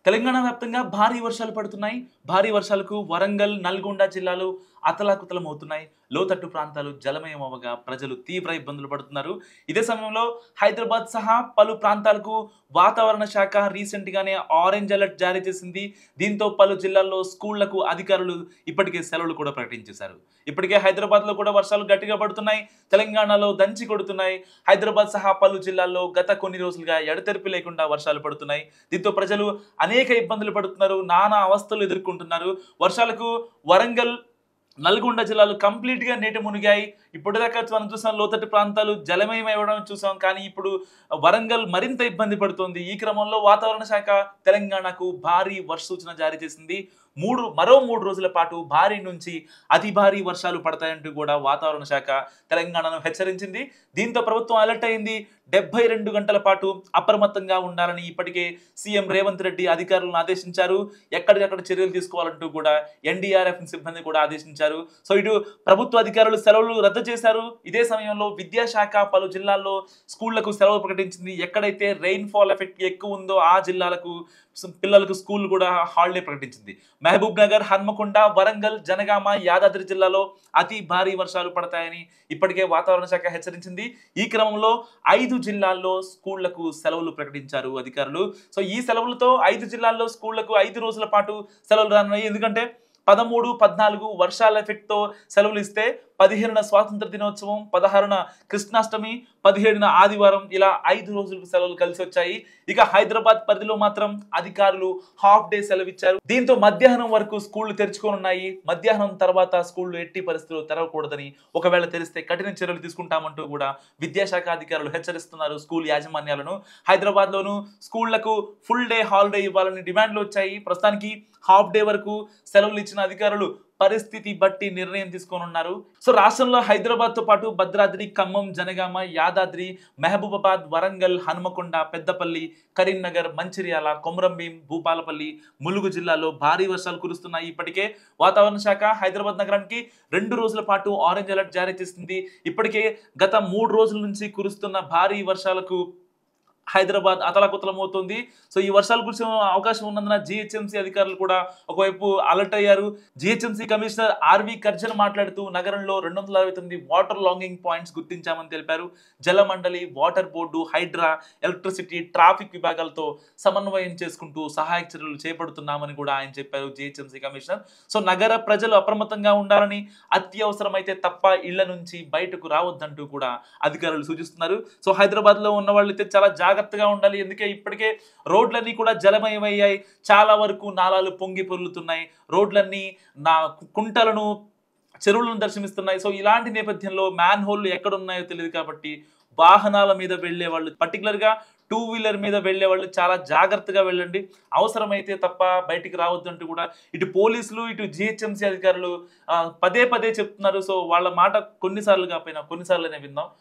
తెలంగాణ వ్యాప్తంగా భారీ వర్షాలు పడుతున్నాయి. భారీ వర్షాలకు వరంగల్, నల్గొండ జిల్లాలు అతలాకుతలమవుతున్నాయి. లోతట్టు ప్రాంతాలు జలమయం అవ్వగా ప్రజలు తీవ్ర ఇబ్బందులు పడుతున్నారు. ఇదే సమయంలో హైదరాబాద్ సహా పలు ప్రాంతాలకు వాతావరణ శాఖ రీసెంట్ గానే ఆరెంజ్ అలర్ట్ జారీ చేసింది. దీంతో పలు జిల్లాల్లో స్కూళ్లకు అధికారులు ఇప్పటికే సెలవులు కూడా ప్రకటించేశారు. ఇప్పటికే హైదరాబాద్‌లో కూడా వర్షాలు గట్టిగా పడుతున్నాయి. తెలంగాణలో దంచి కొడుతున్నాయి. హైదరాబాద్ సహా పలు జిల్లాల్లో గత కొన్ని రోజులుగా ఎడతెరిపి లేకుండా వర్షాలు పడుతున్నాయి. దీంతో ప్రజలు అనేక ఇబ్బందులు పడుతున్నారు. నానా అవస్థలు ఎదుర్కొంటున్నారు. వర్షాలకు వరంగల్, నల్గొండ జిల్లాలు కంప్లీట్‌గా నీట మునిగాయి. ఇప్పటిదాకా మనం చూసాం లోతట్టు ప్రాంతాలు జలమయం అవ్వడం చూసాం. కానీ ఇప్పుడు వరంగల్ మరింత ఇబ్బంది పడుతోంది. ఈ క్రమంలో వాతావరణ శాఖ తెలంగాణకు భారీ వర్ష సూచన జారీ చేసింది. మరో 3 రోజుల పాటు భారీ నుంచి అతి భారీ వర్షాలు పడతాయంటూ కూడా వాతావరణ శాఖ తెలంగాణను హెచ్చరించింది. దీంతో ప్రభుత్వం అలర్ట్ అయింది. 72 గంటల పాటు అప్రమత్తంగా ఉండాలని ఇప్పటికే సీఎం రేవంత్ రెడ్డి అధికారులను ఆదేశించారు. ఎక్కడికక్కడ చర్యలు తీసుకోవాలంటూ కూడా ఎన్డీఆర్ఎఫ్ సిబ్బంది కూడా ఆదేశించారు. సో ఇటు ప్రభుత్వ అధికారులు సెలవులు రద్దు చేశారు. ఇదే సమయంలో విద్యాశాఖ పలు జిల్లాల్లో స్కూళ్లకు సెలవు ప్రకటించింది. ఎక్కడైతే రెయిన్ ఫాల్ ఎఫెక్ట్ ఎక్కువ ఉందో ఆ జిల్లాలకు పిల్లలకు స్కూల్ కూడా హాలిడే ప్రకటించింది. మహబూబ్ నగర్, హన్మకొండ, వరంగల్, జనగామ, యాదాద్రి జిల్లాలో అతి భారీ వర్షాలు పడతాయని ఇప్పటికే వాతావరణ శాఖ హెచ్చరించింది. ఈ క్రమంలో 5 జిల్లాల్లో స్కూళ్లకు సెలవులు ప్రకటించారు అధికారులు. సో ఈ సెలవులతో 5 జిల్లాల్లో స్కూళ్లకు 5 రోజుల పాటు సెలవులు రానున్నాయి. ఎందుకంటే 13, 14 వర్షాల ఎఫెక్ట్‌తో సెలవులు ఇస్తే 15న స్వాతంత్ర దినోత్సవం, 16న కృష్ణాష్టమి, 17న ఆదివారం ఇలా 5 రోజులకు సెలవులు కలిసి వచ్చాయి. ఇక హైదరాబాద్ పరిధిలో మాత్రం అధికారులు హాఫ్ డే సెలవిచ్చారు. దీంతో మధ్యాహ్నం వరకు స్కూళ్లు తెరుచుకోనున్నాయి. మధ్యాహ్నం తర్వాత స్కూళ్లు ఎట్టి పరిస్థితుల్లో తెరవకూడదని, ఒకవేళ తెరిస్తే కఠిన చర్యలు తీసుకుంటామంటూ కూడా విద్యాశాఖ అధికారులు హెచ్చరిస్తున్నారు స్కూల్ యాజమాన్యాలను. హైదరాబాద్‌లోనూ స్కూళ్లకు ఫుల్ డే హాలిడే ఇవ్వాలని డిమాండ్లు వచ్చాయి. ప్రస్తుతానికి హాఫ్ డే వరకు సెలవులు ఇచ్చిన అధికారులు పరిస్థితి బట్టి నిర్ణయం తీసుకోనున్నారు. సో రాష్ట్రంలో హైదరాబాద్ తో పాటు భద్రాద్రి, ఖమ్మం, జనగామ, యాదాద్రి, మహబూబాబాద్, వరంగల్, హనుమకొండ, పెద్దపల్లి, కరీంనగర్, మంచిర్యాల, కొమరంభీం, భూపాలపల్లి, ములుగు జిల్లాలో భారీ వర్షాలు కురుస్తున్నాయి. ఇప్పటికే వాతావరణ శాఖ హైదరాబాద్ నగరానికి 2 రోజుల పాటు ఆరెంజ్ అలర్ట్ జారీ చేసింది. ఇప్పటికే గత 3 రోజుల నుంచి కురుస్తున్న భారీ వర్షాలకు హైదరాబాద్ అతలాకుతలమవుతోంది. సో ఈ వర్షాలు కురిసే అవకాశం ఉన్నందున జీహెచ్ఎంసీ అధికారులు కూడా ఒకవైపు అలర్ట్ అయ్యారు. జీహెచ్ఎంసీ కమిషనర్ ఆర్వి కర్జన్ మాట్లాడుతూ నగరంలో 269 వాటర్ లాంగింగ్ పాయింట్స్ గుర్తించామని తెలిపారు. Jalamandali, water board, Hydraa, electricity, traffic విభాగాలతో సమన్వయం చేసుకుంటూ సహాయక చర్యలు చేపడుతున్నామని కూడా ఆయన చెప్పారు జీహెచ్ఎంసీ కమిషనర్. సో నగర ప్రజలు అప్రమత్తంగా ఉండాలని, అత్యవసరమైతే తప్ప ఇళ్ల నుంచి బయటకు రావద్దంటూ కూడా అధికారులు సూచిస్తున్నారు. సో హైదరాబాద్ లో ఉన్న వాళ్ళైతే చాలా జాగ్రత్తగా ఉండాలి. ఎందుకే ఇప్పటికే రోడ్లన్నీ కూడా జలమయమయ్యాయి. చాలా వరకు నాలాలు పొంగి పొర్లుతున్నాయి. రోడ్లన్నీ కుంటలను, చెరువులను దర్శనమిస్తున్నాయి. సో ఇలాంటి నేపథ్యంలో మ్యాన్ హోల్లు ఎక్కడ ఉన్నాయో తెలియదు కాబట్టి వాహనాల మీద వెళ్లే వాళ్ళు, పర్టికులర్ గా 2 వీలర్ మీద వెళ్లే వాళ్ళు చాలా జాగ్రత్తగా వెళ్ళండి. అవసరమైతే తప్ప బయటికి రావద్దంటూ కూడా ఇటు పోలీసులు, ఇటు జీహెచ్ఎంసీ అధికారులు పదే పదే చెప్తున్నారు. సో వాళ్ళ మాట కొన్నిసార్లు కాకపోయినా కొన్నిసార్లునే విందాం.